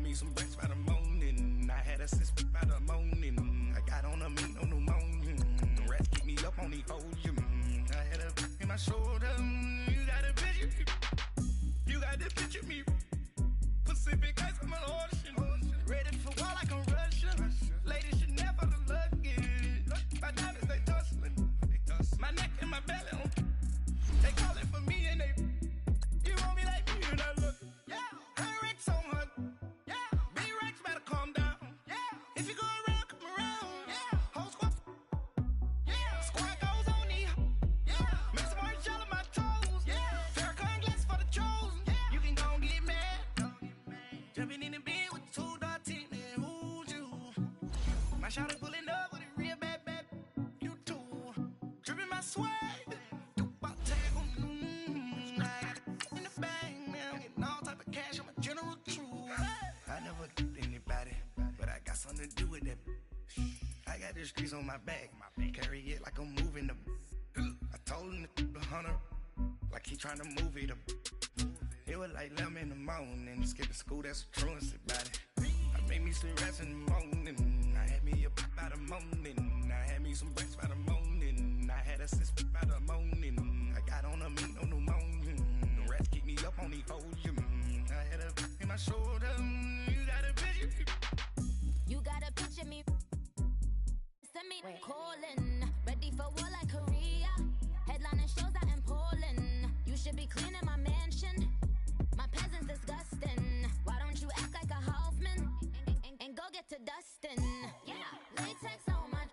me some breakfast by the morning. I had a six by the morning. I got on a meat on the morning. The rats keep me up on the podium. I had a in my shoulder. You got a picture. You got the picture me. Pacific ice, I'm an ocean. Ready for war like I'm Russian. Ladies should never the luggage. My diamonds, they tussling. My neck and my belly. They calling for me and they. You want me like me and I look. Yeah. Her Rex on her. Yeah. B-Rex better calm down. Yeah. If you go around, come around. Yeah. Whole squad. Yeah. Squad goes on the. Yeah. Make some orange gel on my toes. Yeah. Farrakhan glass for the chosen. Yeah. You can go and get mad. Jumping in the bed with 2 dark teeth and who's you? My shawty pulling up with a real bad. You too. Dripping my swag. I never did anybody, but I got something to do with that. I got the streets on my back, carry it like I'm moving them. I told him the hunter, like he trying to move it up. It was like 11 in the morning, skipping school, that's a truancy body. I made me some rest in the morning, I had me a pop by the morning. I had me some breakfast by the morning, I had a six by the morning. I got on a meat on the morning, the rats keep me up on the podium. I had a in my shoulder. You got a picture. You got a picture me. Send me calling. Ready for war like Korea. Headlining shows out in Poland. You should be cleaning my mansion. My peasants disgusting. Why don't you act like a Hoffman and go get to dustin'? Yeah, latex on my.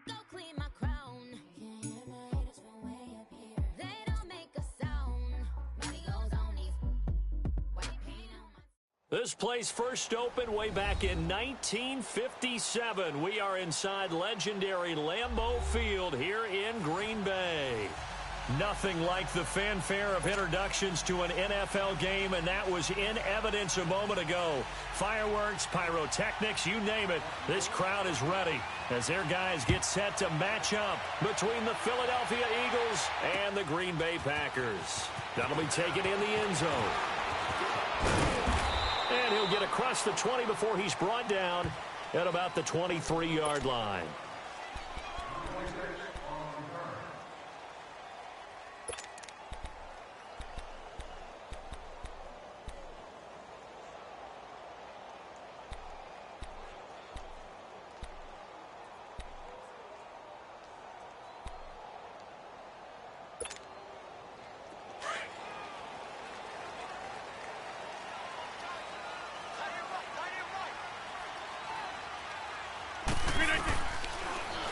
Go clean my crown. Can't hear my haters from way up here. They don't make a sound. Money goes on these. This place first opened way back in 1957. We are inside legendary Lambeau Field here in Green Bay. Nothing like the fanfare of introductions to an NFL game, and that was in evidence a moment ago. Fireworks, pyrotechnics, you name it. This crowd is ready as their guys get set to match up between the Philadelphia Eagles and the Green Bay Packers. That'll be taken in the end zone. And he'll get across the 20 before he's brought down at about the 23-yard line.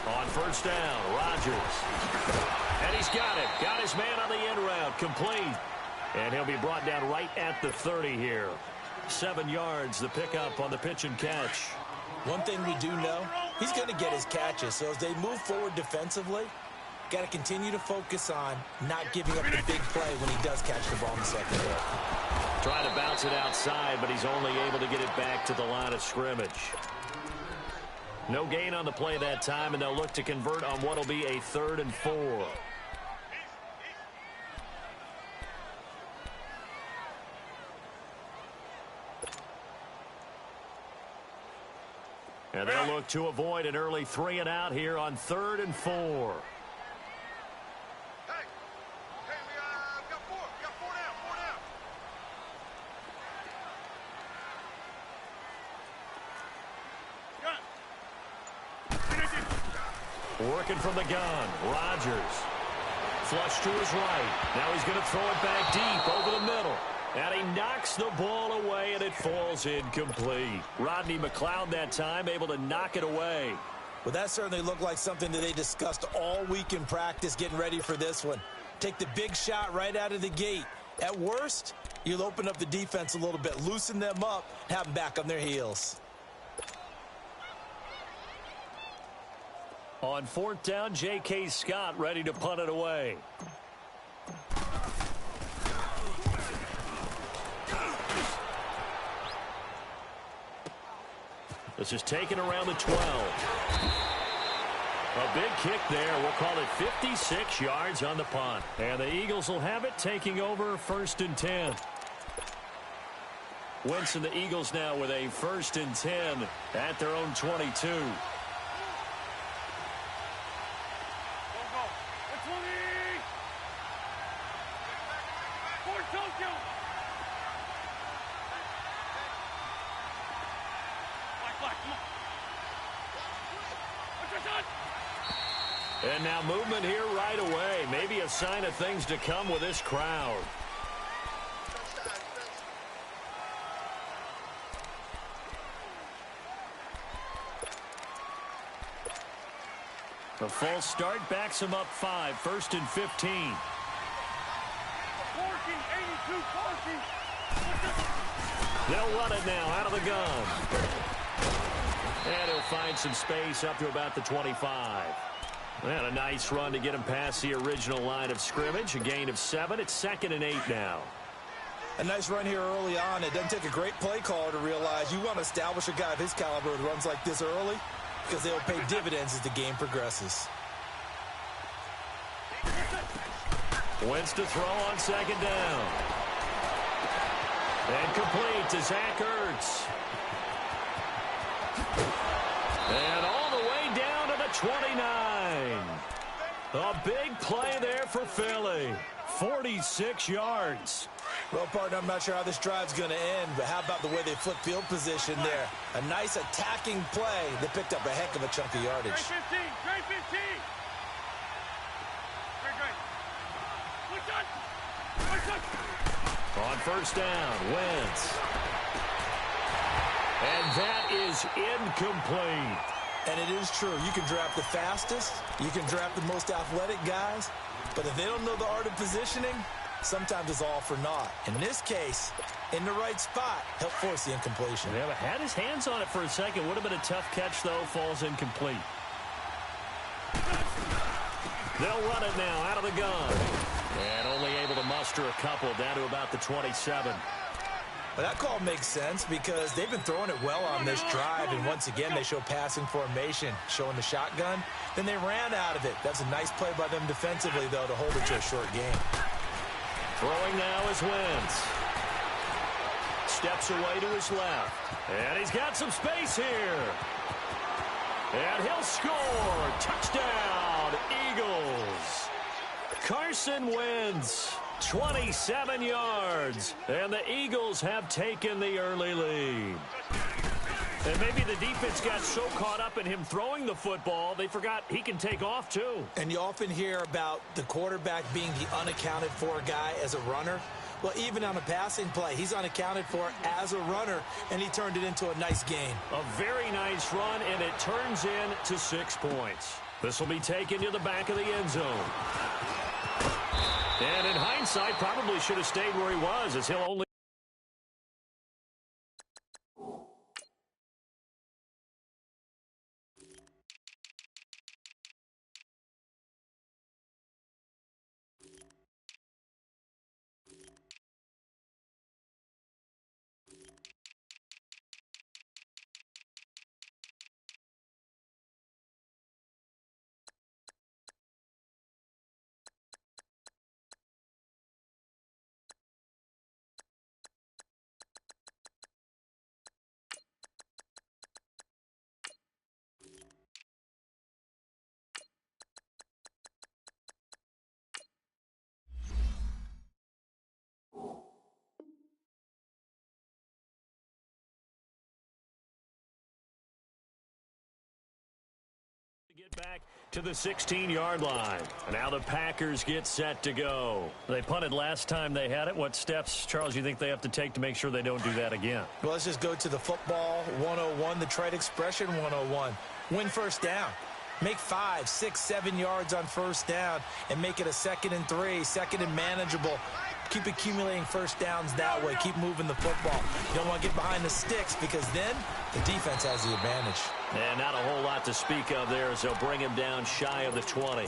On first down, Rodgers. And he's got it. Got his man on the end route. Complete. And he'll be brought down right at the 30 here. 7 yards, the pickup on the pitch and catch. One thing we do know, he's going to get his catches. So as they move forward defensively, got to continue to focus on not giving up the big play when he does catch the ball in the secondary. Trying to bounce it outside, but he's only able to get it back to the line of scrimmage. No gain on the play that time, and they'll look to convert on what will be a 3rd and 4. And they'll look to avoid an early 3 and out here on 3rd and 4. Working from the gun, Rodgers. Flush to his right. Now he's going to throw it back deep over the middle. And he knocks the ball away, and it falls incomplete. Rodney McLeod that time able to knock it away. Well, that certainly looked like something that they discussed all week in practice getting ready for this one. Take the big shot right out of the gate. At worst, you'll open up the defense a little bit, loosen them up, have them back on their heels. On 4th down, J.K. Scott ready to punt it away. This is taken around the 12. A big kick there. We'll call it 56 yards on the punt. And the Eagles will have it, taking over 1st and 10. Wentz and the Eagles now with a 1st and 10 at their own 22. And now movement here right away. Maybe a sign of things to come with this crowd. The false start backs him up 5, 1st and 15. They'll run it now out of the gun. And he'll find some space up to about the 25. And a nice run to get him past the original line of scrimmage. A gain of 7. It's 2nd and 8 now. A nice run here early on. It doesn't take a great play caller to realize you want to establish a guy of his caliber who runs like this early, because they'll pay dividends as the game progresses. Wentz to throw on 2nd down. And complete to Zach Ertz. And all the way down to the 29. A big play there for Philly. 46 yards. Well, partner, I'm not sure how this drive's going to end, but how about the way they flip field position there? A nice attacking play that picked up a heck of a chunk of yardage. Great 15. On 1st down, Wentz. And that is incomplete. And it is true. You can draft the fastest. You can draft the most athletic guys. But if they don't know the art of positioning, sometimes it's all for naught. In this case, in the right spot, help force the incompletion. Yeah, but had his hands on it for a second. Would have been a tough catch, though. Falls incomplete. They'll run it now out of the gun. And only able to muster a couple down to about the 27. Well, that call makes sense because they've been throwing it well on this drive, and once again they show passing formation, showing the shotgun. Then they ran out of it. That's a nice play by them defensively, though, to hold it to a short game. Throwing now is Wentz. Steps away to his left. And he's got some space here. And he'll score. Touchdown, Eagles. Carson Wentz. 27 yards, and the Eagles have taken the early lead. And maybe the defense got so caught up in him throwing the football, they forgot he can take off too. And you often hear about the quarterback being the unaccounted for guy as a runner. Well, even on a passing play, he's unaccounted for as a runner, and he turned it into a nice gain. A very nice run, and it turns into 6 points. This will be taken to the back of the end zone. And in hindsight, probably should have stayed where he was, as he'll only... Get back to the 16-yard line. And now the Packers get set to go. They punted last time they had it. What steps, Charles, you think they have to take to make sure they don't do that again? Well, let's just go to the football 101, the trade expression 101. Win 1st down. Make 5, 6, 7 yards on 1st down and make it a 2nd and 3, 2nd and manageable. Keep accumulating 1st downs that way. Keep moving the football. You don't want to get behind the sticks because then the defense has the advantage. And not a whole lot to speak of there as they'll bring him down shy of the 20.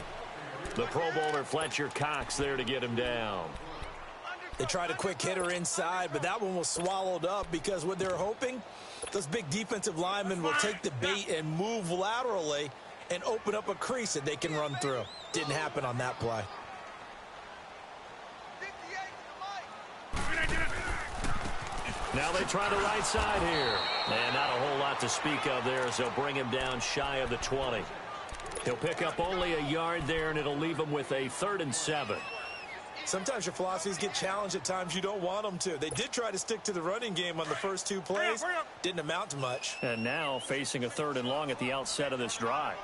The Pro Bowler Fletcher Cox there to get him down. They tried a quick hitter inside, but that one was swallowed up because what they're hoping, those big defensive linemen will take the bait and move laterally and open up a crease that they can run through. Didn't happen on that play. Now they try the right side here. And not a whole lot to speak of there as they'll bring him down shy of the 20. He'll pick up only a yard there, and it'll leave him with a 3rd and 7. Sometimes your philosophies get challenged at times you don't want them to. They did try to stick to the running game on the first 2 plays. Didn't amount to much. And now facing a 3rd and long at the outset of this drive.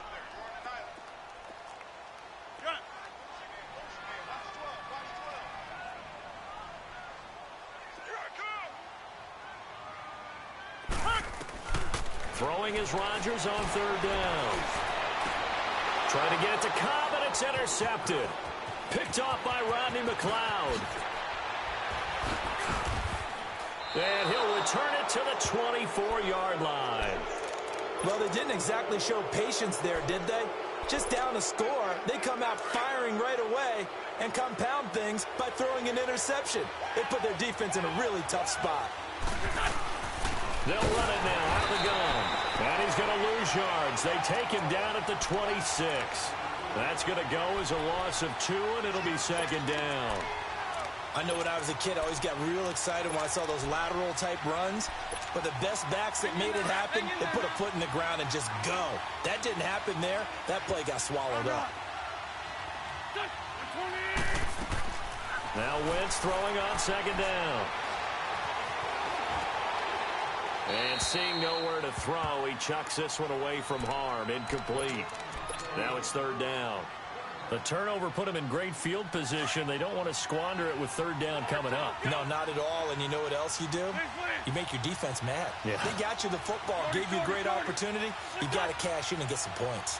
Throwing is Rodgers on 3rd down. Trying to get it to Cobb, and it's intercepted. Picked off by Rodney McLeod. And he'll return it to the 24-yard line. Well, they didn't exactly show patience there, did they? Just down a score, they come out firing right away and compound things by throwing an interception. They put their defense in a really tough spot. They'll run it now out of the gun. And he's going to lose yards. They take him down at the 26. That's going to go as a loss of 2, and it'll be 2nd down. I know when I was a kid, I always got real excited when I saw those lateral-type runs. But the best backs that made it happen, they put a foot in the ground and just go. That didn't happen there. That play got swallowed up. Now Wentz throwing on 2nd down. And seeing nowhere to throw, he chucks this one away from harm. Incomplete. Now it's 3rd down. The turnover put him in great field position. They don't want to squander it with 3rd down coming up. No, not at all. And you know what else you do? You make your defense mad. Yeah. They got you the football, gave you a great opportunity. You got to cash in and get some points.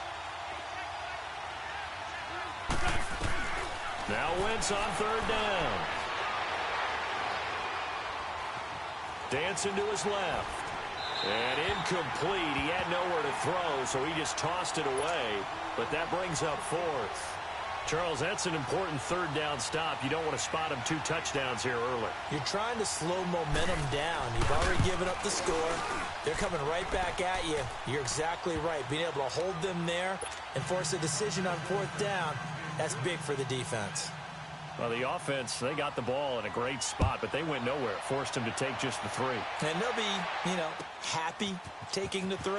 Now Wentz on 3rd down. Dancing to his left. And incomplete. He had nowhere to throw, so he just tossed it away. But that brings up 4th. Charles, that's an important 3rd down stop. You don't want to spot him 2 touchdowns here early. You're trying to slow momentum down. You've already given up the score. They're coming right back at you. You're exactly right. Being able to hold them there and force a decision on 4th down, that's big for the defense. Well, the offense, they got the ball in a great spot, but they went nowhere. Forced him to take just the 3. And they'll be, happy taking the 3.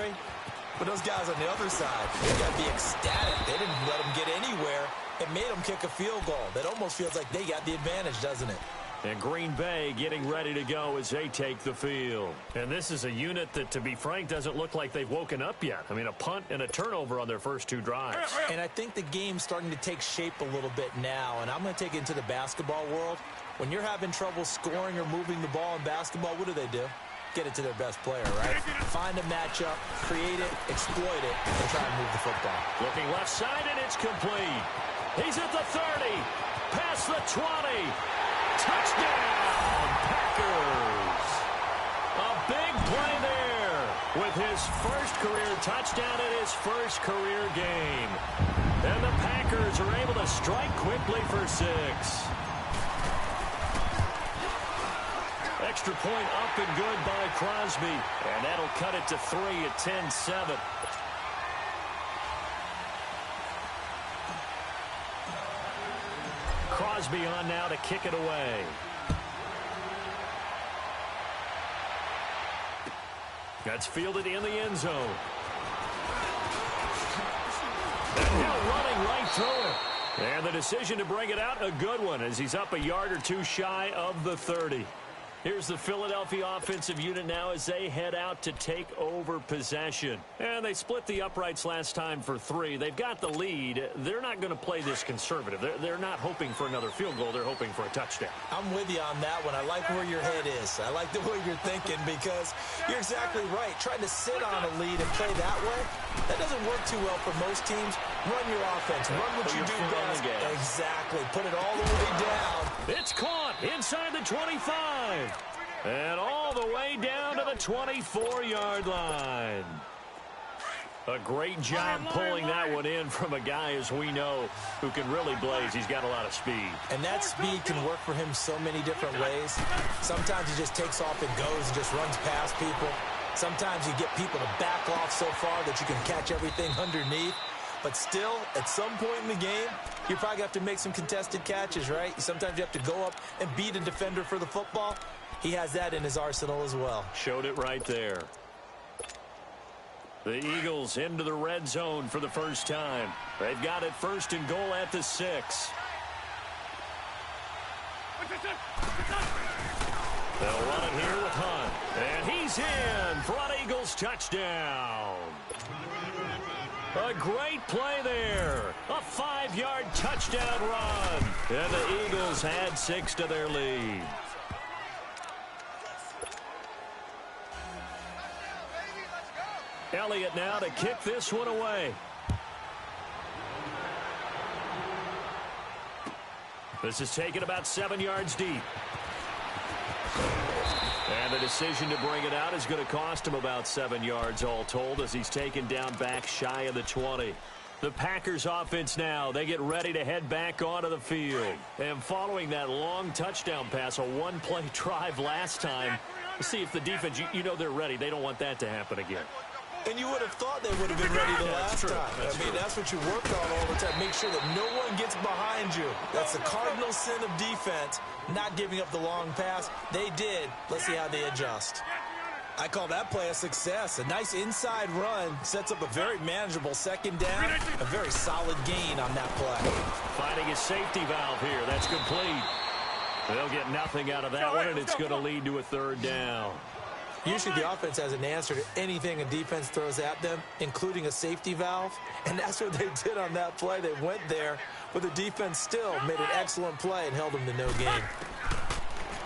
But those guys on the other side, they got to be ecstatic. They didn't let them get anywhere. It made them kick a field goal. That almost feels like they got the advantage, doesn't it? And Green Bay getting ready to go as they take the field. And this is a unit that, to be frank, doesn't look like they've woken up yet. I mean, a punt and a turnover on their first 2 drives. And I think the game's starting to take shape a little bit now. And I'm going to take it into the basketball world. When you're having trouble scoring or moving the ball in basketball, what do? Get it to their best player, right? Find a matchup, create it, exploit it, and try and move the football. Looking left side, and it's complete. He's at the 30, past the 20. Touchdown, Packers. A big play there with his first career touchdown in his first career game. And the Packers are able to strike quickly for 6. Extra point up and good by Crosby. And that'll cut it to 3 at 10-7. Crosby on now to kick it away. That's fielded in the end zone. And Hill running right through it. And the decision to bring it out, a good one, as he's up a yard or 2 shy of the 30. Here's the Philadelphia offensive unit now as they head out to take over possession. And they split the uprights last time for 3. They've got the lead. They're not going to play this conservative. They're not hoping for another field goal. They're hoping for a touchdown. I'm with you on that one. I like where your head is. I like the way you're thinking because you're exactly right. Trying to sit on a lead and play that way, that doesn't work too well for most teams. Run your offense. Run what you do best. Exactly. Put it all the way down. It's caught inside the 25. And all the way down to the 24-yard line. A great job pulling that one in from a guy, as we know, who can really blaze. He's got a lot of speed. And that speed can work for him so many different ways. Sometimes he just takes off and goes and just runs past people. Sometimes you get people to back off so far that you can catch everything underneath. But still, at some point in the game, you probably have to make some contested catches, right? Sometimes you have to go up and beat a defender for the football. he has that in his arsenal as well. Showed it right there. The Eagles into the red zone for the first time. They've got it first and goal at the 6. They'll run it here with Hunt. And he's in for an Eagles touchdown. A great play there. A 5-yard touchdown run. And the Eagles add 6 to their lead. Elliott now to kick this one away. This is taken about 7 yards deep. And the decision to bring it out is going to cost him about 7 yards all told as he's taken down back shy of the 20. The Packers offense now, they get ready to head back onto the field. And following that long touchdown pass, a one-play drive last time, we'll see if the defense, you know they're ready. They don't want that to happen again. And you would have thought they would have been ready the last time. That's what you work on all the time. Make sure that no one gets behind you. That's the cardinal sin of defense, not giving up the long pass. They did. Let's see how they adjust. I call that play a success. A nice inside run sets up a very manageable second down. A very solid gain on that play. Finding a safety valve here. That's complete. They'll get nothing out of that one, and it's going to lead to a third down. Usually the offense has an answer to anything a defense throws at them, including a safety valve. And that's what they did on that play. They went there, but the defense still made an excellent play and held them to no gain.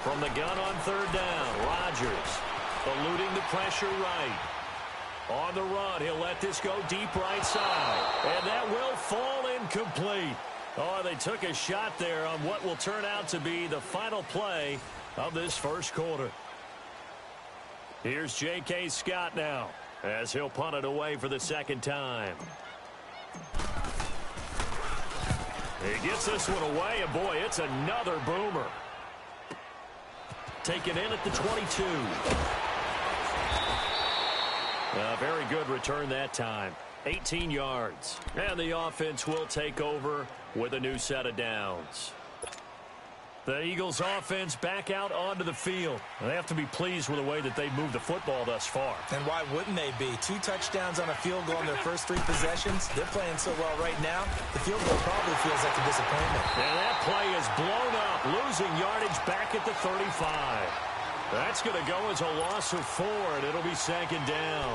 From the gun on third down, Rodgers eluding the pressure right. On the run, he'll let this go deep right side. And that will fall incomplete. Oh, they took a shot there on what will turn out to be the final play of this first quarter. Here's J.K. Scott now as he'll punt it away for the second time. He gets this one away, and boy, it's another boomer. Taken in at the 22. A very good return that time. 18 yards. And the offense will take over with a new set of downs. The Eagles offense back out onto the field. They have to be pleased with the way that they've moved the football thus far. And why wouldn't they be? 2 touchdowns on a field goal in their first 3 possessions. They're playing so well right now, the field goal probably feels like a disappointment. And that play is blown up, losing yardage back at the 35. That's going to go as a loss of 4, and it'll be second down.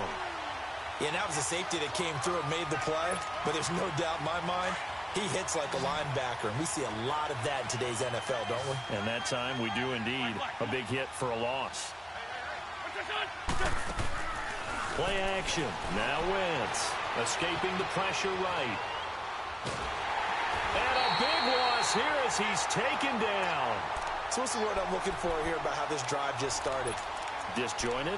Yeah, that was a safety that came through and made the play, but there's no doubt in my mind, he hits like a linebacker, and we see a lot of that in today's NFL, don't we? And that time we do indeed. A big hit for a loss. Play action. Now Wentz escaping the pressure right. And a big loss here as he's taken down. So this is what I'm looking for here about how this drive just started. Disjointed?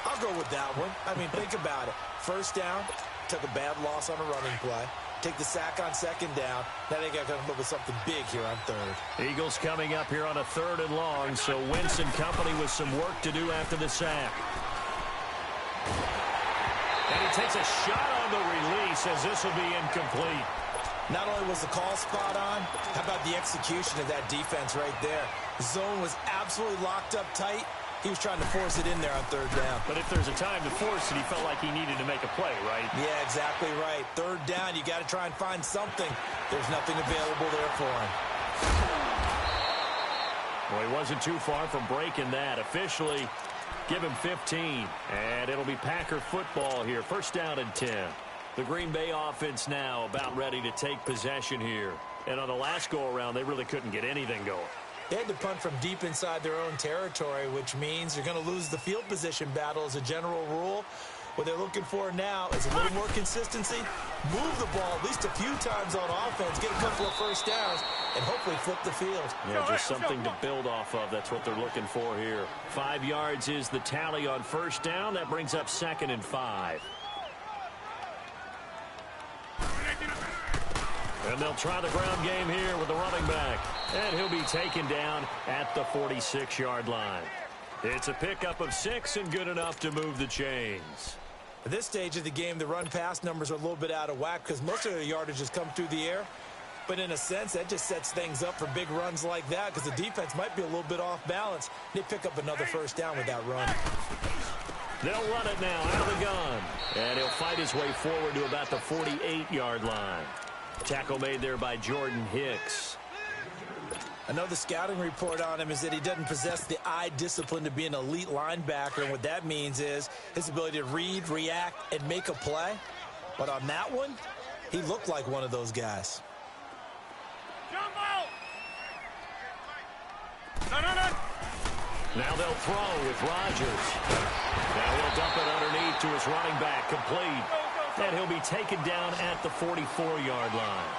I'll go with that one. I mean, think about it. First down, took a bad loss on a running play. Take the sack on second down. Now they got to come up with something big here on third. Eagles coming up here on a 3rd and long, so Wentz and company with some work to do after the sack. And he takes a shot on the release as this will be incomplete. Not only was the call spot on, how about the execution of that defense right there? The zone was absolutely locked up tight. He was trying to force it in there on third down. But if there's a time to force it, he felt like he needed to make a play, right? Yeah, exactly right. Third down, you got to try and find something. There's nothing available there for him. Well, he wasn't too far from breaking that. Officially, give him 15. And it'll be Packer football here. First down and 10. The Green Bay offense now about ready to take possession here. And on the last go-around, they really couldn't get anything going. They had to punt from deep inside their own territory, which means you're going to lose the field position battle as a general rule. What they're looking for now is a little more consistency, move the ball at least a few times on offense, get a couple of first downs, and hopefully flip the field. Yeah, just something to build off of. That's what they're looking for here. 5 yards is the tally on first down. That brings up 2nd and 5. And they'll try the ground game here with the running back. And he'll be taken down at the 46-yard line. It's a pickup of 6 and good enough to move the chains. At this stage of the game, the run-pass numbers are a little bit out of whack because most of the yardage has come through the air. But in a sense, that just sets things up for big runs like that because the defense might be a little bit off balance. They pick up another first down with that run. They'll run it now out of the gun. And he'll fight his way forward to about the 48-yard line. Tackle made there by Jordan Hicks. I know the scouting report on him is that he doesn't possess the eye discipline to be an elite linebacker, and what that means is his ability to read, react, and make a play. But on that one, he looked like one of those guys. Now they'll throw with Rodgers. Now he'll dump it underneath to his running back, complete. And he'll be taken down at the 44-yard line.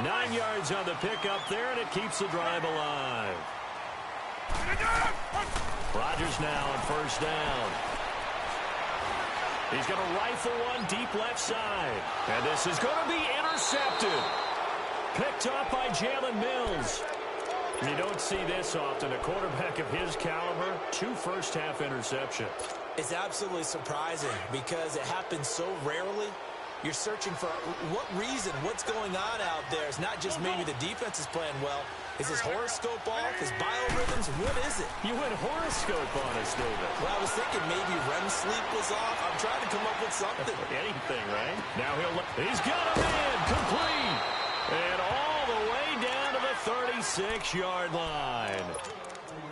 9 yards on the pickup there, and it keeps the drive alive. Rodgers now on first down. He's going to rifle one deep left side. And this is going to be intercepted. Picked up by Jalen Mills. You don't see this often. A quarterback of his caliber, 2 first-half interceptions. It's absolutely surprising because it happens so rarely. You're searching for what reason, what's going on out there. It's not just maybe the defense is playing well. Is his horoscope off? His biorhythms? What is it? You went horoscope on us, David. Well, I was thinking maybe REM sleep was off. I'm trying to come up with something. Anything, right? Now he's got him in, complete. And all the way down to the 36-yard line.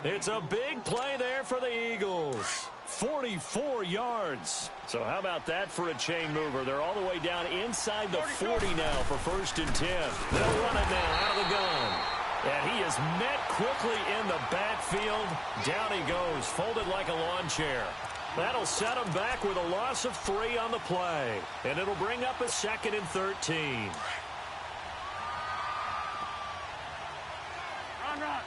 It's a big play there for the Eagles. 44 yards. So how about that for a chain mover? They're all the way down inside the 40 now for 1st and 10. They'll run it now out of the gun. And he is met quickly in the backfield. Down he goes, folded like a lawn chair. That'll set him back with a loss of 3 on the play. And it'll bring up a 2nd and 13. Run.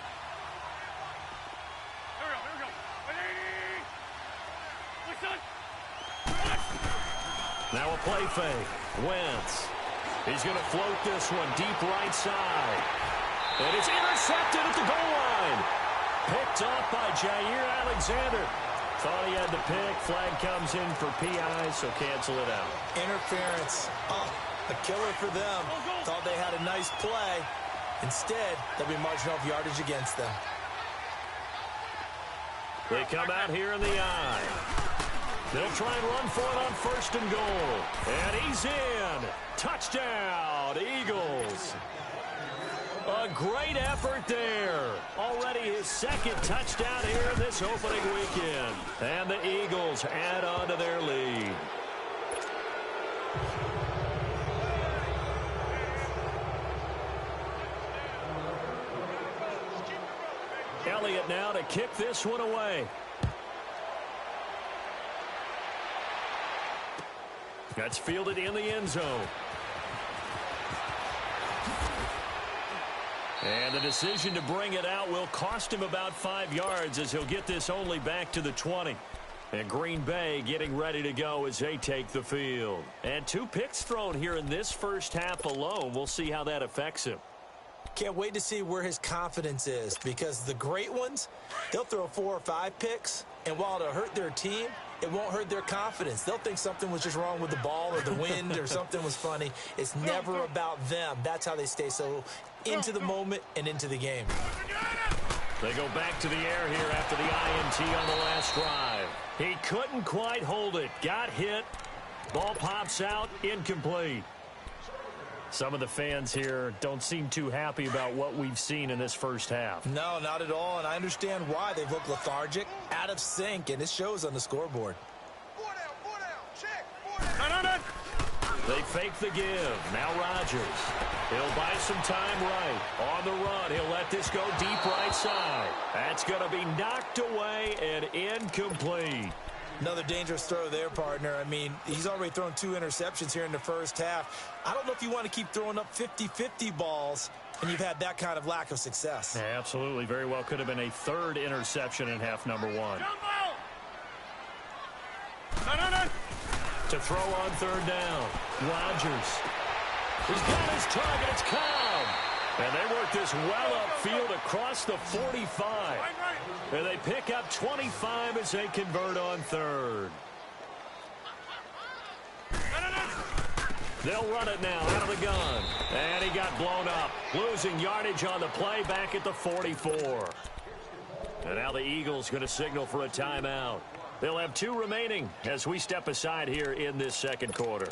Now a play fake. Wentz. He's going to float this one deep right side. And it's intercepted at the goal line. Picked up by Jair Alexander. Thought he had the pick. Flag comes in for PI, so cancel it out. Interference. Oh, a killer for them. Thought they had a nice play. Instead, there'll be marginal yardage against them. They come out here in the eye. They'll try and run for it on 1st and goal. And he's in. Touchdown, Eagles. A great effort there. Already his 2nd touchdown here in this opening weekend. And the Eagles add on to their lead. Elliott now to kick this one away. That's fielded in the end zone. And the decision to bring it out will cost him about 5 yards as he'll get this only back to the 20. And Green Bay getting ready to go as they take the field. And 2 picks thrown here in this first half alone. We'll see how that affects him. Can't wait to see where his confidence is because the great ones, they'll throw 4 or 5 picks, and while it'll hurt their team, it won't hurt their confidence. They'll think something was just wrong with the ball or the wind or something was funny. It's never about them. That's how they stay so into the moment and into the game. They go back to the air here after the INT on the last drive. He couldn't quite hold it. Got hit. Ball pops out. Incomplete. Some of the fans here don't seem too happy about what we've seen in this first half. No, not at all, and I understand why. They've looked lethargic, out of sync, and it shows on the scoreboard. 4 down, check. They fake the give. Now Rodgers. He'll buy some time right. On the run, he'll let this go deep right side. That's going to be knocked away and incomplete. Another dangerous throw there, partner. I mean, he's already thrown 2 interceptions here in the first half. I don't know if you want to keep throwing up 50-50 balls, and you've had that kind of lack of success. Yeah, absolutely. Very well could have been a 3rd interception in half number 1. To throw on 3rd down. Rodgers. He's got his target. It's Cobb. And they work this well upfield across the 45. And they pick up 25 as they convert on 3rd. They'll run it now out of the gun. And he got blown up. Losing yardage on the play back at the 44. And now the Eagles going to signal for a timeout. They'll have 2 remaining as we step aside here in this second quarter.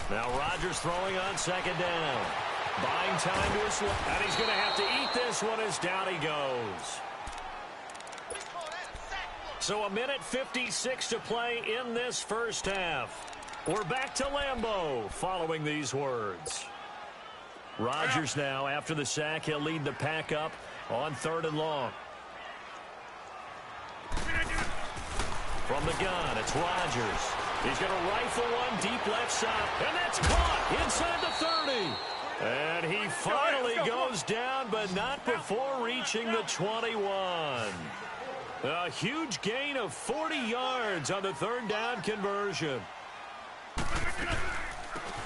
Now Rodgers throwing on second down. Buying time to his left. And he's going to have to eat this one as down he goes. So a minute 56 to play in this first half. We're back to Lambeau following these words. Rodgers now, after the sack, he'll lead the pack up on 3rd and long. From the gun, it's Rodgers. He's going to rifle one deep left side, and that's caught inside the 30. And he finally goes down, but not before reaching the 21. A huge gain of 40 yards on the 3rd down conversion.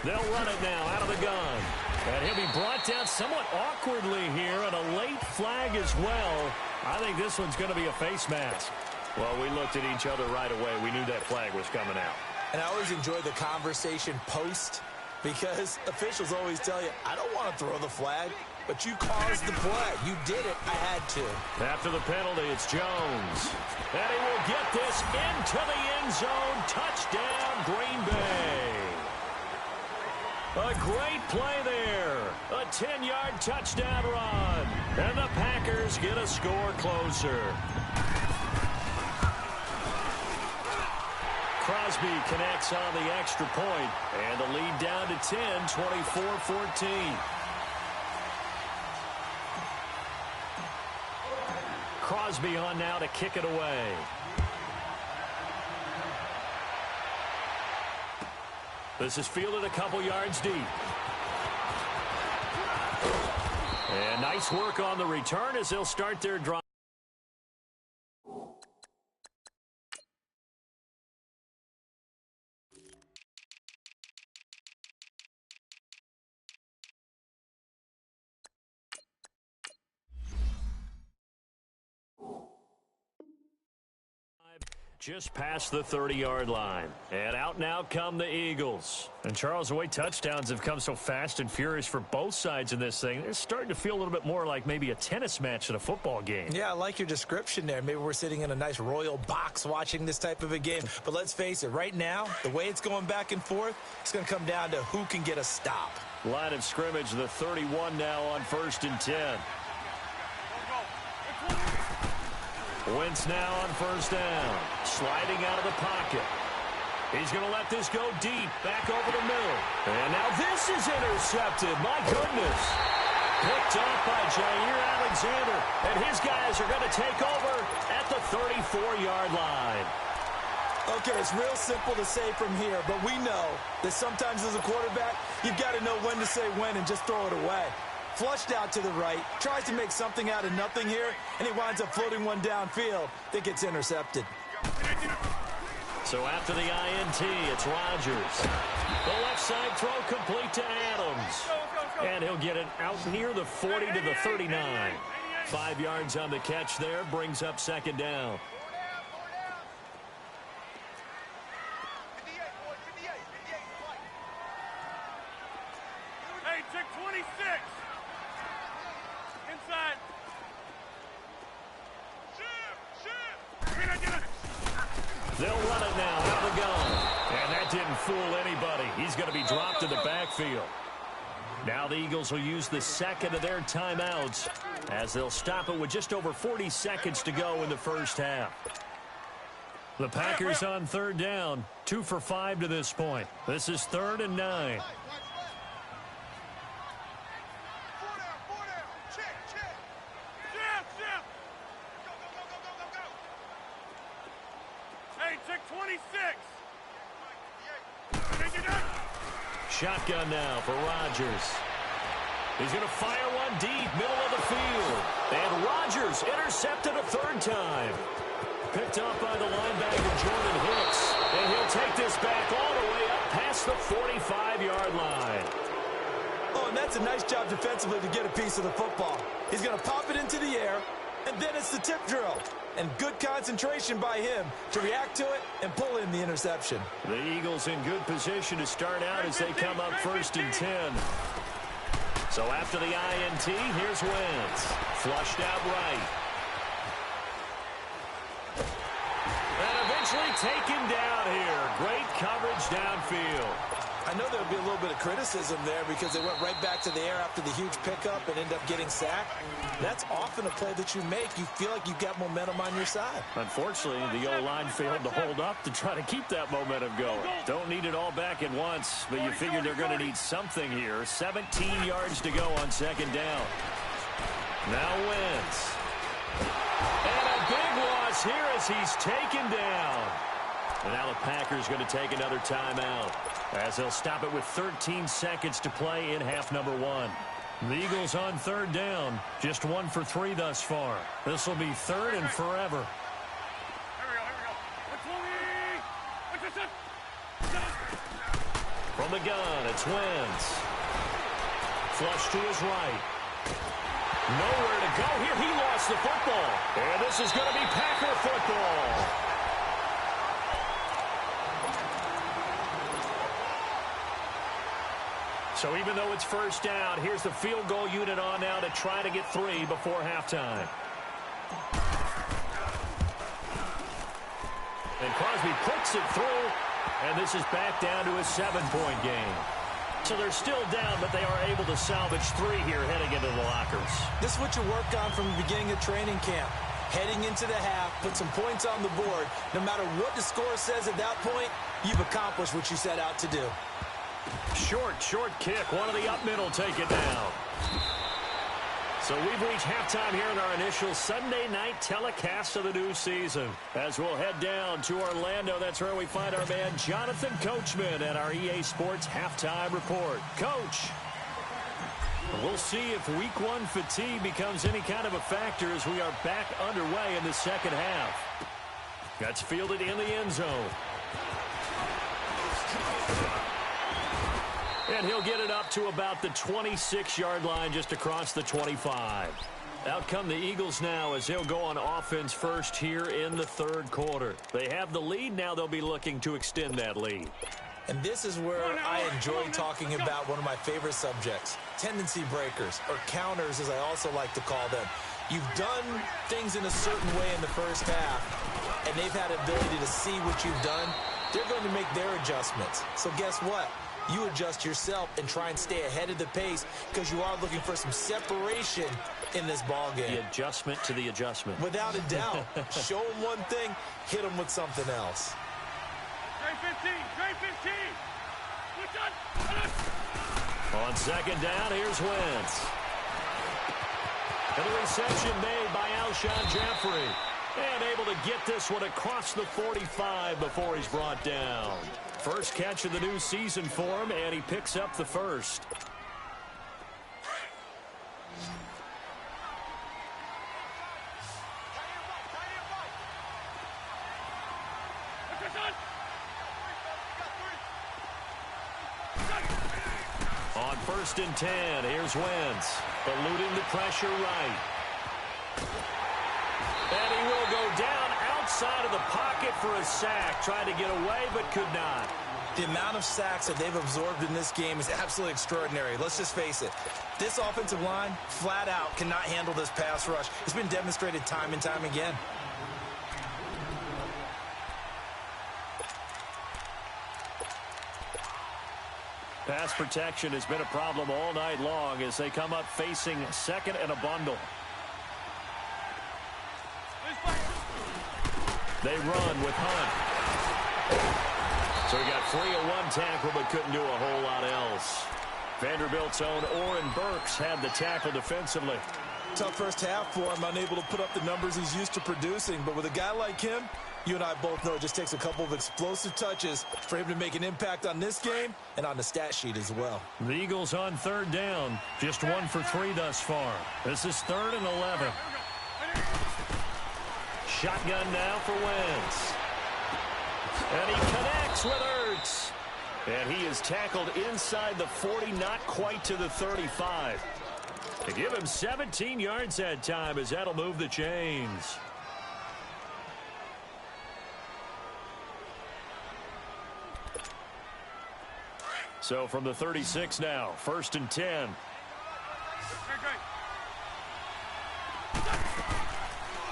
They'll run it now out of the gun. And he'll be brought down somewhat awkwardly here, and a late flag as well. I think this one's going to be a face mask. Well, we looked at each other right away. We knew that flag was coming out. And I always enjoy the conversation post because officials always tell you, I don't want to throw the flag, but you caused the play. You did it. I had to. After the penalty, it's Jones. And he will get this into the end zone. Touchdown, Green Bay. A great play there. A 10-yard touchdown run. And the Packers get a score closer. Crosby connects on the extra point, and the lead down to 10, 24-14. Crosby on now to kick it away. This is fielded a couple yards deep. And nice work on the return as they'll start their drive. Just past the 30-yard line. And out now come the Eagles. And Charles, the way touchdowns have come so fast and furious for both sides in this thing, it's starting to feel a little bit more like maybe a tennis match than a football game. Yeah, I like your description there. Maybe we're sitting in a nice royal box watching this type of a game. But let's face it, right now, the way it's going back and forth, it's going to come down to who can get a stop. Line of scrimmage, the 31 now on 1st and 10. Wentz now on 1st down. Sliding out of the pocket. He's going to let this go deep. Back over the middle. And now this is intercepted. My goodness. Picked off by Jair Alexander. And his guys are going to take over at the 34-yard line. Okay, it's real simple to say from here, but we know that sometimes as a quarterback, you've got to know when to say when and just throw it away. Flushed out to the right, tries to make something out of nothing here, and he winds up floating one downfield that gets intercepted. So after the INT, it's Rodgers. The left side throw complete to Adams. And he'll get it out near the 40 to the 39. 5 yards on the catch there, brings up 2nd down. Hey, check 26. Inside. They'll run it now out of the gun. And that didn't fool anybody. He's going to be dropped in the backfield. Now the Eagles will use the second of their timeouts as they'll stop it with just over 40 seconds to go in the first half. The Packers on 3rd down, 2 for 5 to this point. This is 3rd and 9. Shotgun now for Rodgers. He's going to fire one deep, middle of the field. And Rodgers intercepted a third time. Picked up by the linebacker, Jordan Hicks. And he'll take this back all the way up past the 45-yard line. Oh, and that's a nice job defensively to get a piece of the football. He's going to pop it into the air, and then it's the tip drill. And good concentration by him to react to it and pull in the interception. The Eagles in good position to start out as they come up 1st and 10. So after the INT, here's Wentz. Flushed out right. And eventually taken down here. Great coverage downfield. I know there'll be a little bit of criticism there because they went right back to the air after the huge pickup and ended up getting sacked. That's often a play that you make. You feel like you've got momentum on your side. Unfortunately, the O-line failed to hold up to try to keep that momentum going. Don't need it all back at once, but you figure they're going to need something here. 17 yards to go on 2nd down. Now Wentz. And a big loss here as he's taken down. And now the Packers going to take another timeout as they'll stop it with 13 seconds to play in half number 1. The Eagles on 3rd down, just 1 for 3 thus far. This will be 3rd and forever. From the gun, it's Wentz. Flush to his right. Nowhere to go here. He lost the football. And this is going to be Packer football. So even though it's 1st down, here's the field goal unit on now to try to get 3 before halftime. And Crosby puts it through, and this is back down to a 7-point game. So they're still down, but they are able to salvage 3 here heading into the lockers. This is what you work on from the beginning of training camp. Heading into the half, put some points on the board. No matter what the score says at that point, you've accomplished what you set out to do. Short kick. One of the up middle take it down. So we've reached halftime here in our initial Sunday night telecast of the new season. As we'll head down to Orlando, that's where we find our man Jonathan Coachman at our EA Sports Halftime Report. Coach, we'll see if Week 1 fatigue becomes any kind of a factor as we are back underway in the 2nd half. That's fielded in the end zone. And he'll get it up to about the 26-yard line just across the 25. Out come the Eagles now as they'll go on offense first here in the 3rd quarter. They have the lead. Now they'll be looking to extend that lead. And this is where I enjoy talking about one of my favorite subjects, tendency breakers, or counters as I also like to call them. You've done things in a certain way in the 1st half, and they've had the ability to see what you've done. They're going to make their adjustments. So guess what? You adjust yourself and try and stay ahead of the pace because you are looking for some separation in this ball game. The adjustment to the adjustment. Without a doubt. Show them one thing, hit them with something else. Trey 15. On 2nd down, here's Wentz. And the reception made by Alshon Jeffrey. And able to get this one across the 45 before he's brought down. First catch of the new season for him, and he picks up the first. On 1st and 10, here's Wentz. Eluding the pressure right. And he will go down outside of the pocket for a sack. Tried to get away, but could not. The amount of sacks that they've absorbed in this game is absolutely extraordinary. Let's just face it. This offensive line, flat out, cannot handle this pass rush. It's been demonstrated time and time again. Pass protection has been a problem all night long as they come up facing 2nd and a bundle. They run with Hunt. So he got free of one tackle but couldn't do a whole lot else. Vanderbilt's own Oren Burks had the tackle defensively. Tough first half for him, unable to put up the numbers he's used to producing. But with a guy like him, You and I both know it just takes a couple of explosive touches for him to make an impact on this game and on the stat sheet as well. The Eagles on third down. Just 1 for 3 thus far. This is 3rd and 11. Shotgun now for Wentz. And he connects with Ertz. And he is tackled inside the 40, not quite to the 35. To give him 17 yards that time, as that'll move the chains. So from the 36 now, 1st and 10.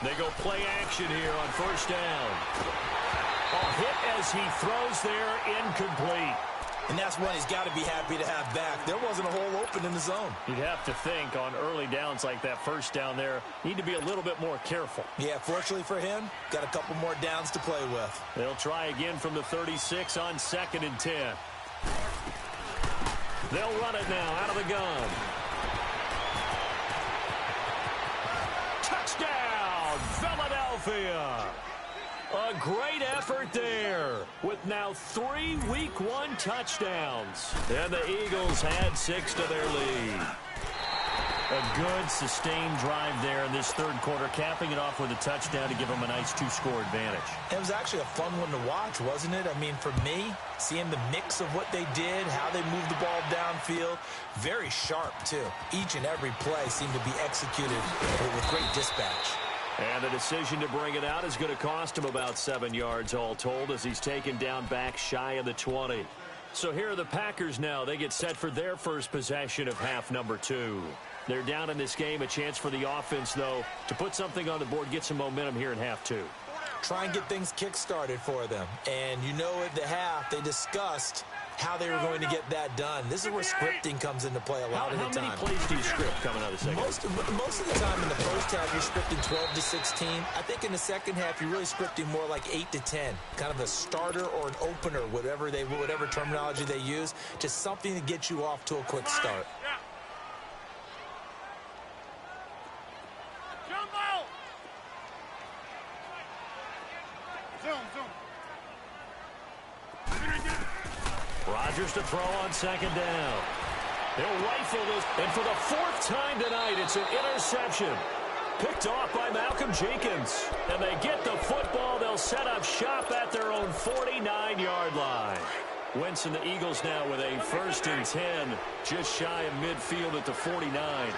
They go play action here on 1st down. A hit as he throws there, incomplete. And that's one he's got to be happy to have back. There wasn't a hole open in the zone. You'd have to think on early downs like that 1st down there, need to be a little bit more careful. Yeah, fortunately for him, got a couple more downs to play with. They'll try again from the 36 on 2nd and 10. They'll run it now out of the gun. Touchdown, Philadelphia. A great effort there with now 3 Week 1 touchdowns. And the Eagles had 6 to their lead. A good sustained drive there in this 3rd quarter, capping it off with a touchdown to give them a nice 2-score advantage. It was actually a fun one to watch, wasn't it? I mean, for me, seeing the mix of what they did, how they moved the ball downfield, very sharp, too. Each and every play seemed to be executed with great dispatch. And the decision to bring it out is going to cost him about 7 yards all told as he's taken down back shy of the 20. So here are the Packers now. They get set for their first possession of half number 2. They're down in this game. A chance for the offense, though, to put something on the board, get some momentum here in half 2. Try and get things kick-started for them. And you know at the half, they discussed how they were going to get that done. This is where scripting comes into play a lot of the time. How many plays do you script coming out of the second? Most of the time in the first half, you're scripting 12 to 16. I think in the second half, you're really scripting more like 8 to 10. Kind of a starter or an opener, whatever terminology they use. Just something to get you off to a quick start. Rodgers to throw on 2nd down. They'll rifle this, and for the 4th time tonight, it's an interception. Picked off by Malcolm Jenkins. And they get the football. They'll set up shop at their own 49-yard line. Wentz and the Eagles now with a 1st and 10, just shy of midfield at the 49.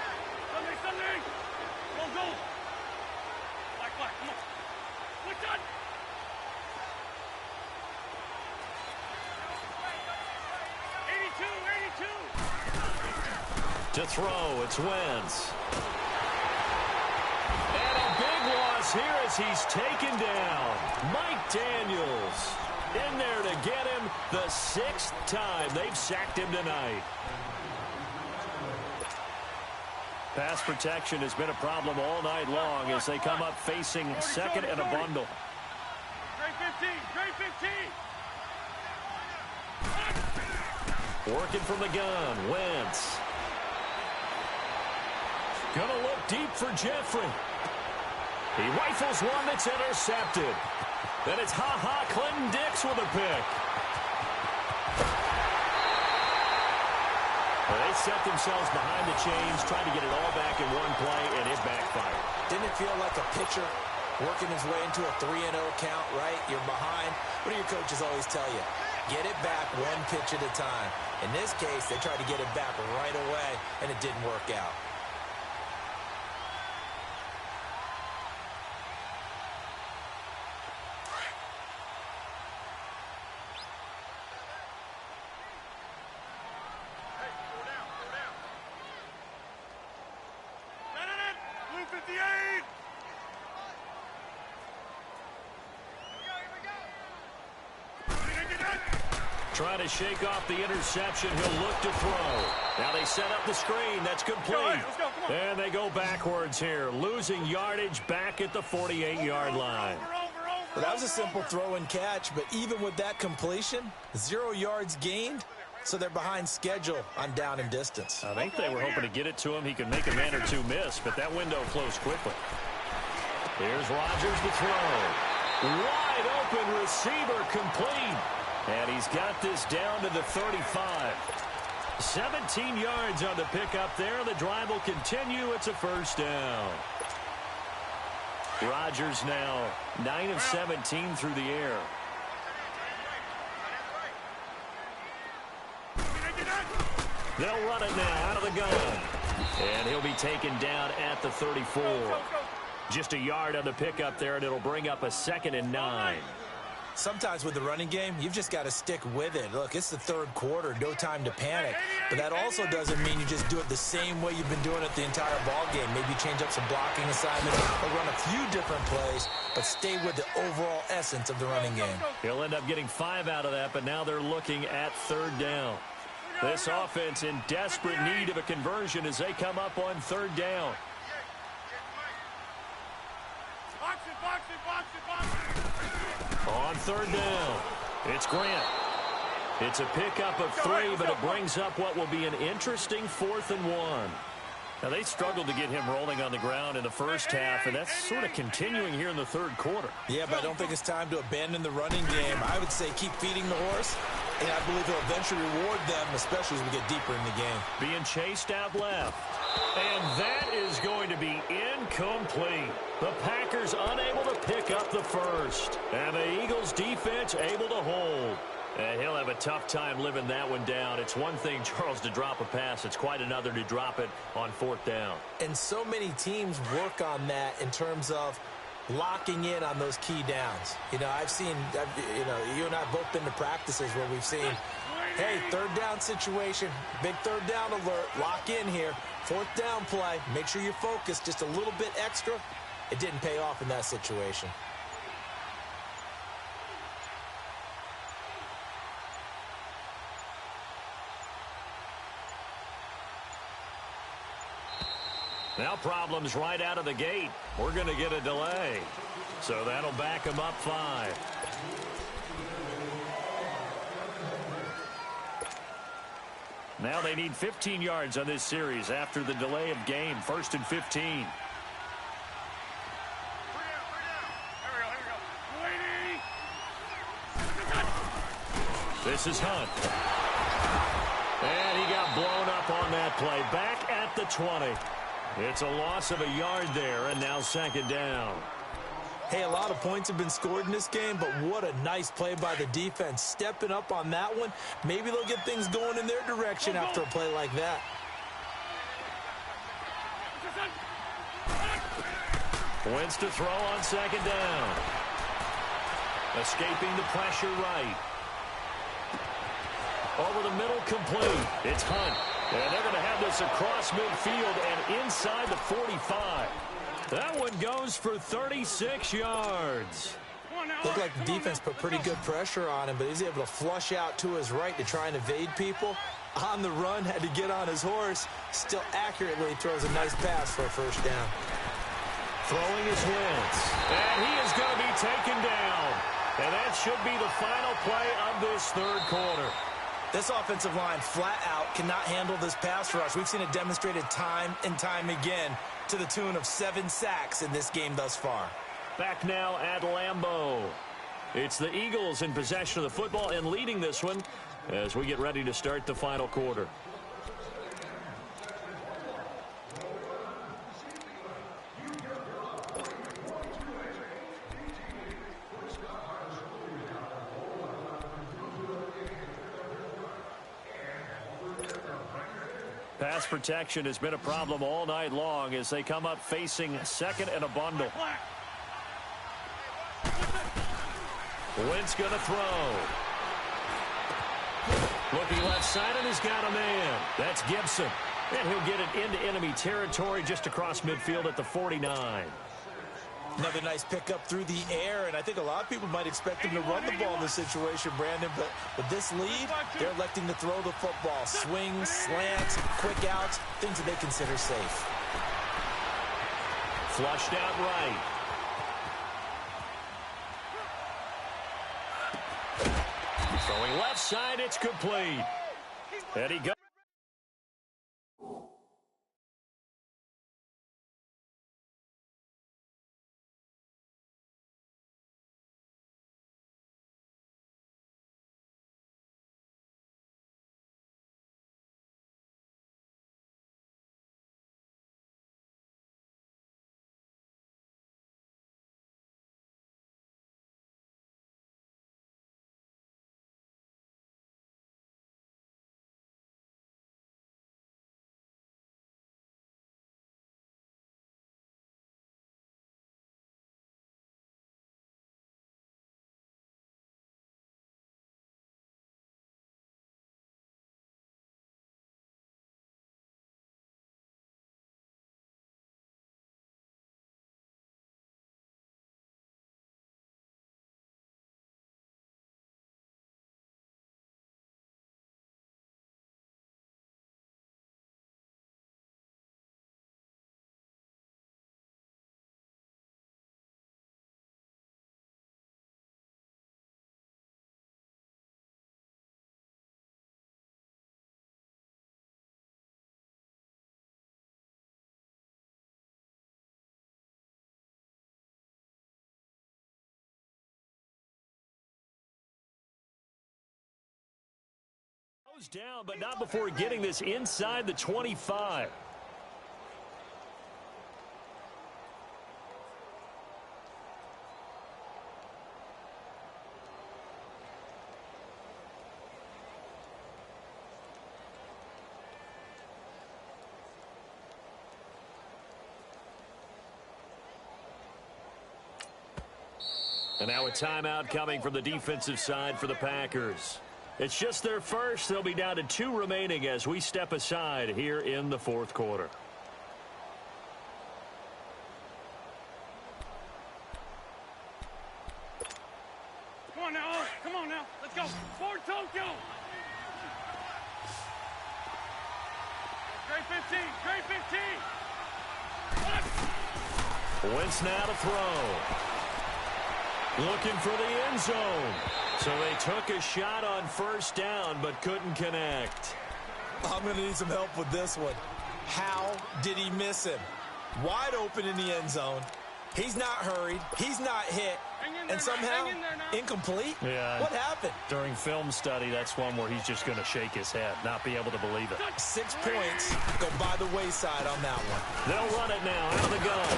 To throw, it's Wentz. And a big loss here as he's taken down. Mike Daniels in there to get him the 6th time they've sacked him tonight. Pass protection has been a problem all night long as they come up facing 2nd and a bundle. Grade 15. Working from the gun, Wentz. Gonna look deep for Jeffrey. He rifles one that's intercepted. Then it's Clinton Dix with a pick. Well, they set themselves behind the chains, trying to get it all back in one play, and it backfired. Didn't it feel like a pitcher working his way into a 3-0 count, right? You're behind. What do your coaches always tell you? Get it back one pitch at a time. In this case, they tried to get it back right away, and it didn't work out. Trying to shake off the interception. He'll look to throw. Now they set up the screen. That's complete. Let's go, come on. And they go backwards here, losing yardage back at the 48-yard line. Well, that was a simple throw and catch, but even with that completion, 0 yards gained, so they're behind schedule on down and distance. I think they were hoping to get it to him. He could make a man or two miss, but that window closed quickly. Here's Rodgers to throw. Wide open receiver complete. And he's got this down to the 35. 17 yards on the pickup there. The drive will continue. It's a first down. Rodgers now 9 of 17 through the air. They'll run it now out of the gun. And he'll be taken down at the 34. Just a yard on the pickup there, and it'll bring up a 2nd and 9. Sometimes with the running game, you've just got to stick with it. Look, it's the third quarter, no time to panic. But that also doesn't mean you just do it the same way you've been doing it the entire ball game. Maybe change up some blocking assignments or run a few different plays, but stay with the overall essence of the running game. He'll end up getting 5 out of that, but now they're looking at 3rd down. This offense in desperate need of a conversion as they come up on 3rd down. On 3rd down, it's Grant. It's a pickup of 3, but it brings up what will be an interesting 4th and 1. Now, they struggled to get him rolling on the ground in the first half, and that's sort of continuing here in the 3rd quarter. Yeah, but I don't think it's time to abandon the running game. I would say keep feeding the horse, and I believe he'll eventually reward them, especially as we get deeper in the game. Being chased out left. And that is going to be incomplete. The Packers unable to pick up the first. And the Eagles defense able to hold. And he'll have a tough time living that one down. It's one thing, Charles, to drop a pass. It's quite another to drop it on 4th down. And so many teams work on that in terms of locking in on those key downs. You know, you and I have both been to practices where we've seen, hey, 3rd down situation, big 3rd down alert, lock in here. 4th down play, make sure you're focused just a little bit extra. It didn't pay off in that situation. Now problems right out of the gate. We're going to get a delay. So that'll back them up 5. Now they need 15 yards on this series after the delay of game. 1st and 15. This is Hunt. And he got blown up on that play. Back at the 20. It's a loss of a yard there, and now 2nd down. Hey, a lot of points have been scored in this game, but what a nice play by the defense. Stepping up on that one, maybe they'll get things going in their direction after a play like that. Wentz to throw on 2nd down. Escaping the pressure right. Over the middle, complete. It's Hunt. And they're going to have this across midfield and inside the 45. That one goes for 36 yards. Looked like the defense put pretty good pressure on him, but he's able to flush out to his right to try and evade people. On the run, had to get on his horse. Still accurately throws a nice pass for a 1st down. Throwing his Wentz. And he is going to be taken down. And that should be the final play of this 3rd quarter. This offensive line flat out cannot handle this pass rush. We've seen it demonstrated time and time again to the tune of 7 sacks in this game thus far. Back now at Lambeau. It's the Eagles in possession of the football and leading this one as we get ready to start the final quarter. Pass protection has been a problem all night long as they come up facing 2nd and a bundle. Wentz going to throw. Looking left side, and he's got a man. That's Gibson. And he'll get it into enemy territory just across midfield at the 49. Another nice pickup through the air, and I think a lot of people might expect him to run the ball in this situation, Brandon, but with this lead, they're electing to throw the football. Swings, slants, quick outs, things that they consider safe. Flushed out right. Throwing left side, it's complete. And he goes. goes down, but not before getting this inside the 25. And now a timeout coming from the defensive side for the Packers. It's just their first. They'll be down to 2 remaining as we step aside here in the fourth quarter. Come on now. Come on now. Let's go. Forward Tokyo. Grade 15. Grade 15. Wentz now to throw. Looking for the end zone. So they took a shot on first down, but couldn't connect. I'm going to need some help with this one. How did he miss him? Wide open in the end zone. He's not hurried. He's not hit. And somehow, incomplete? Yeah. What happened? During film study, that's one where he's just going to shake his head, not be able to believe it. 6 points go by the wayside on that one. They'll run it now out of the gun.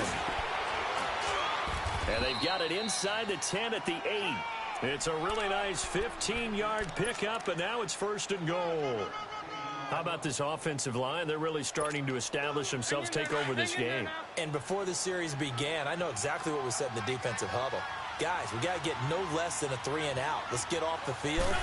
And they've got it inside the 10 at the 8. It's a really nice 15-yard pickup, and now it's 1st and goal. How about this offensive line? They're really starting to establish themselves, take over this game. And before the series began, I know exactly what was said in the defensive huddle. Guys, we got to get no less than a 3-and-out. Let's get off the field.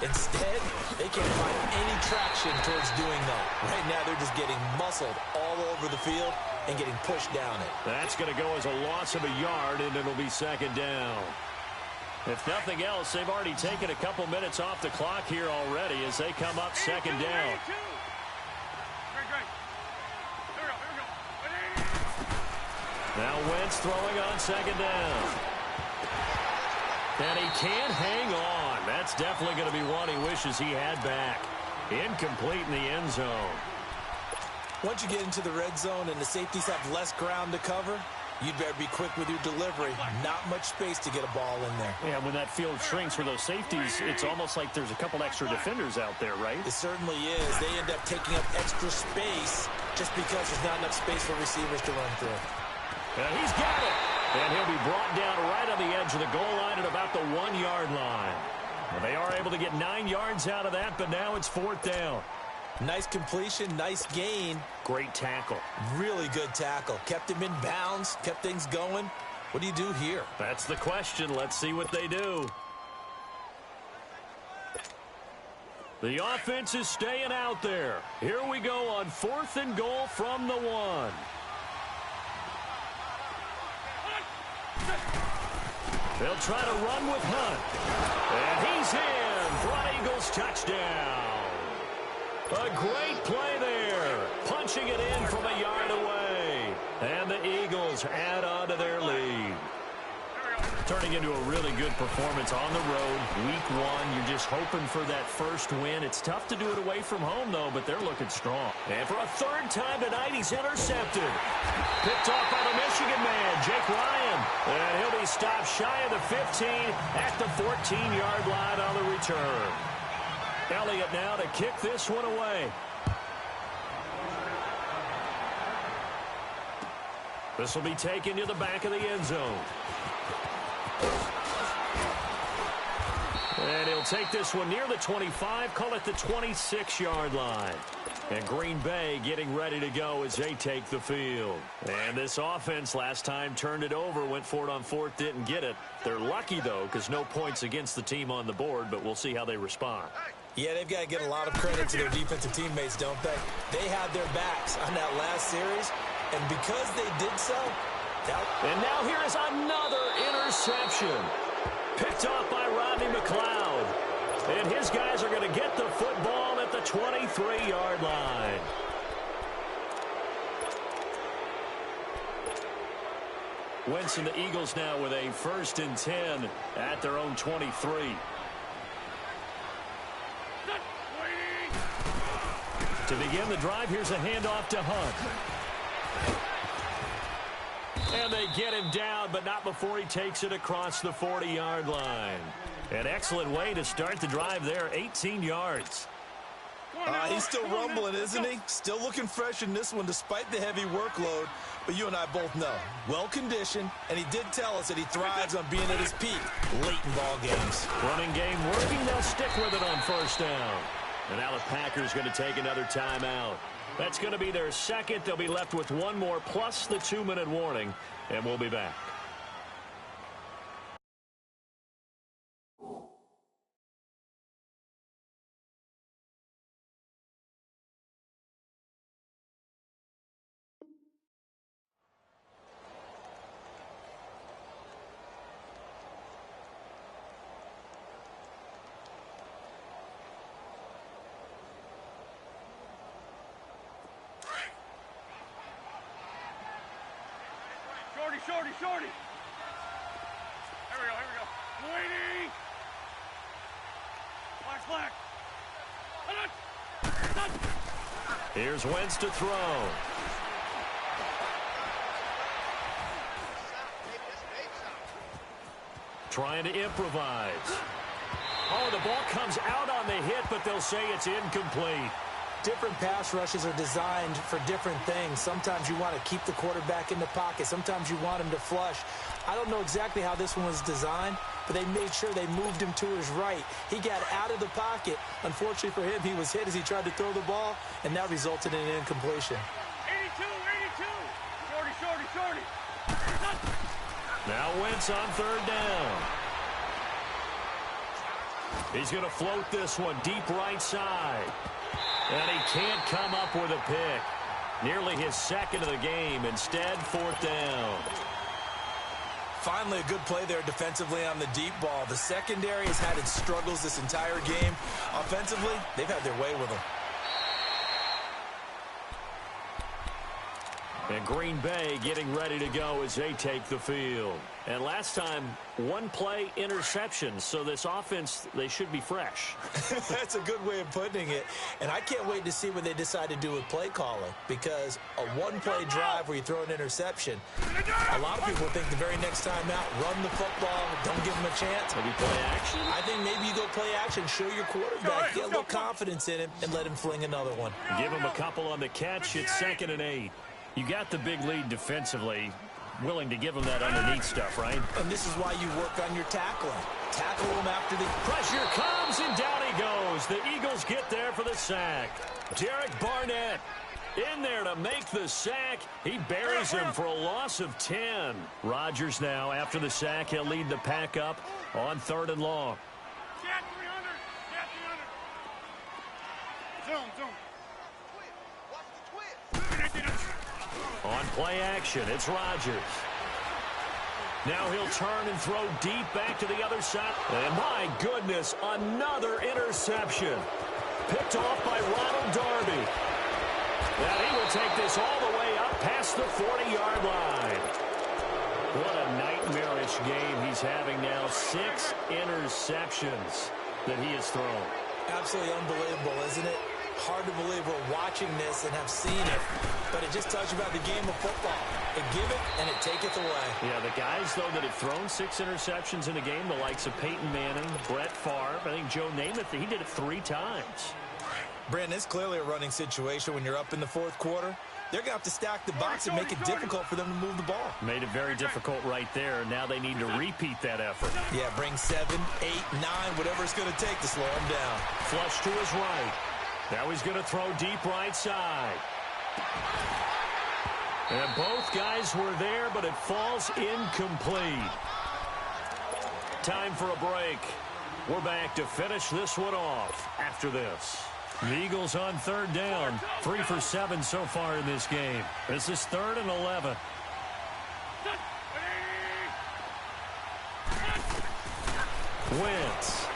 Instead, they can't find any traction towards doing that. Right now, they're just getting muscled all over the field and getting pushed down it. That's going to go as a loss of a yard, and it'll be 2nd down. If nothing else, they've already taken a couple minutes off the clock here already as they come up 2nd down. Now Wentz throwing on 2nd down. And he can't hang on. That's definitely going to be one he wishes he had back. Incomplete in the end zone. Once you get into the red zone and the safeties have less ground to cover, you'd better be quick with your delivery. Not much space to get a ball in there. Yeah, when that field shrinks for those safeties, it's almost like there's a couple extra defenders out there, right? It certainly is. They end up taking up extra space just because there's not enough space for receivers to run through. And he's got it. And he'll be brought down right on the edge of the goal line at about the 1-yard line. Well, they are able to get 9 yards out of that, but now it's 4th down. Nice completion, nice gain. Great tackle. Really good tackle. Kept him in bounds, kept things going. What do you do here? That's the question. Let's see what they do. The offense is staying out there. Here we go on 4th and goal from the 1. They'll try to run with Hunt. And he's in for an Eagles touchdown. A great play there. Punching it in from a yard away. And the Eagles add on to their lead. Turning into a really good performance on the road. Week 1, you're just hoping for that first win. It's tough to do it away from home, though, but they're looking strong. And for a 3rd time tonight, he's intercepted. Picked off by the Michigan man, Jake Ryan. And he'll be stopped shy of the 15 at the 14-yard line on the return. Elliott now to kick this one away. This will be taken to the back of the end zone. And he'll take this one near the 25, call it the 26-yard line. And Green Bay getting ready to go as they take the field. And this offense last time turned it over, went for it on 4th, didn't get it. They're lucky, though, because no points against the team on the board, but we'll see how they respond. Yeah, they've got to get a lot of credit to their defensive teammates, don't they? They had their backs on that last series, and because they did so... And now here is another interception. Picked off by Rodney McLeod. And his guys are going to get the football at the 23-yard line. Wentz and the Eagles now with a 1st and 10 at their own 23. To begin the drive, here's a handoff to Hunt. And they get him down, but not before he takes it across the 40-yard line. An excellent way to start the drive there, 18 yards. He's still rumbling, isn't he? Still looking fresh in this one despite the heavy workload. But you and I both know, well-conditioned, and he did tell us that he thrives on being at his peak late in ball games. Running game working. They'll stick with it on first down. And now the Packers going to take another timeout. That's going to be their second. They'll be left with one more plus the 2-minute warning, and we'll be back. Shorty. Here we go. Waiting. Black. Here's Wentz to throw. Trying to improvise. Oh, the ball comes out on the hit, but they'll say it's incomplete. Different pass rushes are designed for different things. Sometimes you want to keep the quarterback in the pocket. Sometimes you want him to flush. I don't know exactly how this one was designed, but they made sure they moved him to his right. He got out of the pocket. Unfortunately for him, he was hit as he tried to throw the ball, and that resulted in an incompletion. 82. Shorty. Now Wentz on third down. He's going to float this one deep right side. And he can't come up with a pick. Nearly his second of the game. Instead, fourth down. Finally, a good play there defensively on the deep ball. The secondary has had its struggles this entire game. Offensively, they've had their way with them. And Green Bay getting ready to go as they take the field. And last time, one play interception. So this offense, they should be fresh. That's a good way of putting it. And I can't wait to see what they decide to do with play calling. Because a one-play drive where you throw an interception, a lot of people think the very next time out, run the football, don't give them a chance. Maybe play action? I think maybe you go play action, show your quarterback, get a little confidence in him, and let him fling another one. Give him a couple on the catch. It's 2nd and 8. You got the big lead defensively, willing to give him that underneath stuff, right? And this is why you work on your tackling. Tackle him after the pressure comes, and down he goes. The Eagles get there for the sack. Derek Barnett in there to make the sack. He buries him for a loss of 10. Rodgers now, after the sack, he'll lead the pack up on 3rd and long. Get 300. Zoom. On play action, it's Rodgers. Now he'll turn and throw deep back to the other side. And my goodness, another interception. Picked off by Ronald Darby. And he will take this all the way up past the 40-yard line. What a nightmarish game he's having now. 6 interceptions that he has thrown. Absolutely unbelievable, isn't it? Hard to believe we're watching this and have seen it, but it just tells you about the game of football. It give it and it taketh away. Yeah, the guys, though, that have thrown 6 interceptions in a game, the likes of Peyton Manning, Brett Favre, I think Joe Namath, he did it 3 times. Brandon, it's clearly a running situation when you're up in the 4th quarter. They're going to have to stack the box and make it difficult for them to move the ball. Made it very difficult right there. Now they need to repeat that effort. Yeah, bring 7, 8, 9, whatever it's going to take to slow them down. Flush to his right. Now he's going to throw deep right side. And both guys were there, but it falls incomplete. Time for a break. We're back to finish this one off after this. The Eagles on 3rd down. 3 for 7 so far in this game. This is 3rd and 11. Wentz.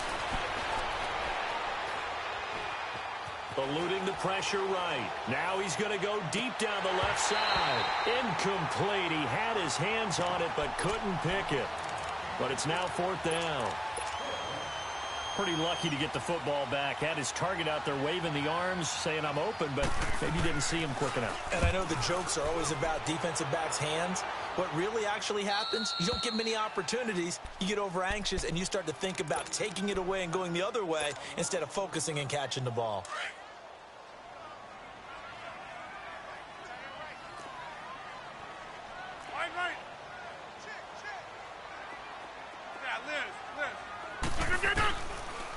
Eluding the pressure right. Now he's going to go deep down the left side. Incomplete. He had his hands on it but couldn't pick it. But it's now 4th down. Pretty lucky to get the football back. Had his target out there waving the arms, saying I'm open, but maybe didn't see him quick enough. And I know the jokes are always about defensive backs' hands. What really actually happens, you don't get many opportunities. You get over anxious and you start to think about taking it away and going the other way instead of focusing and catching the ball.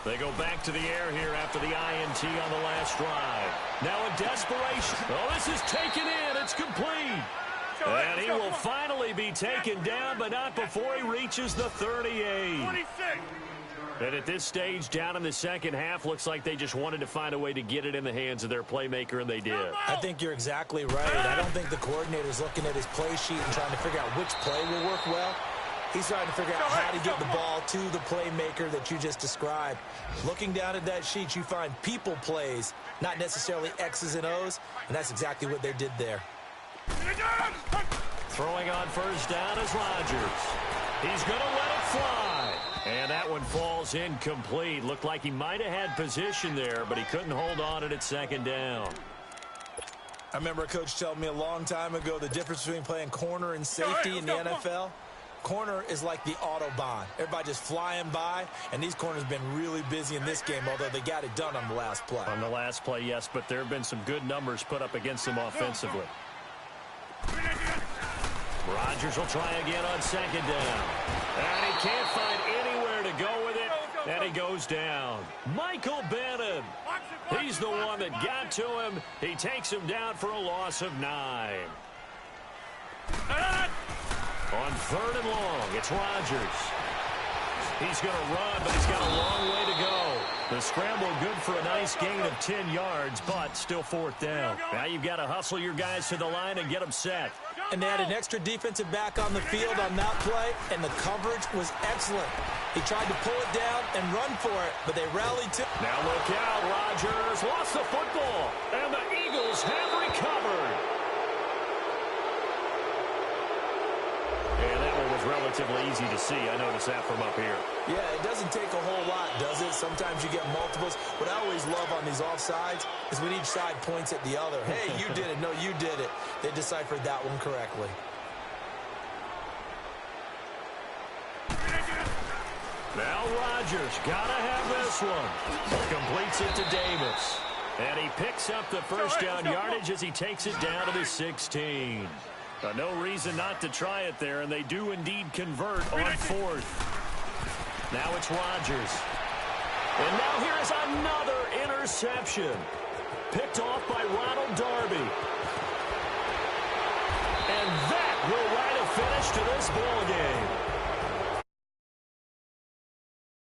They go back to the air here after the INT on the last drive. Now in desperation. Oh, this is taken in. It's complete. And he will finally be taken down, but not before he reaches the 38. 26. And at this stage, down in the second half, looks like they just wanted to find a way to get it in the hands of their playmaker, and they did. I think you're exactly right. I don't think the coordinator's looking at his play sheet and trying to figure out which play will work well. He's trying to figure out how to get the ball to the playmaker that you just described. Looking down at that sheet, you find people plays, not necessarily X's and O's, and that's exactly what they did there. Throwing on first down is Rodgers. He's going to let it fly. And that one falls incomplete. Looked like he might have had position there, but he couldn't hold on at second down. I remember a coach telling me a long time ago the difference between playing corner and safety in the NFL. Corner is like the Autobahn. Everybody just flying by, and these corners have been really busy in this game, although they got it done on the last play. On the last play, yes, but there have been some good numbers put up against them offensively. Rodgers will try again on second down. And he can't find anywhere to go with it, and he goes down. Michael Bannon. He's the one that got to him. He takes him down for a loss of 9. On third and long, it's Rodgers. He's going to run, but he's got a long way to go. The scramble good for a nice gain of 10 yards, but still fourth down. Now you've got to hustle your guys to the line and get them set. And they had an extra defensive back on the field on that play, and the coverage was excellent. He tried to pull it down and run for it, but they rallied to. Now look out, Rodgers lost the football, and the Eagles have recovered. And that one was relatively easy to see. I noticed that from up here. Yeah, it doesn't take a whole lot, does it? Sometimes you get multiples. What I always love on these offsides is when each side points at the other. Hey, you did it. No, you did it. They deciphered that one correctly. Now Rodgers got to have this one. Completes it to Davis. And he picks up the first down yardage as he takes it down to the 16. No reason not to try it there, and they do indeed convert on fourth. Now it's Rodgers. And now here is another interception. Picked off by Ronald Darby. And that will write a finish to this ball game.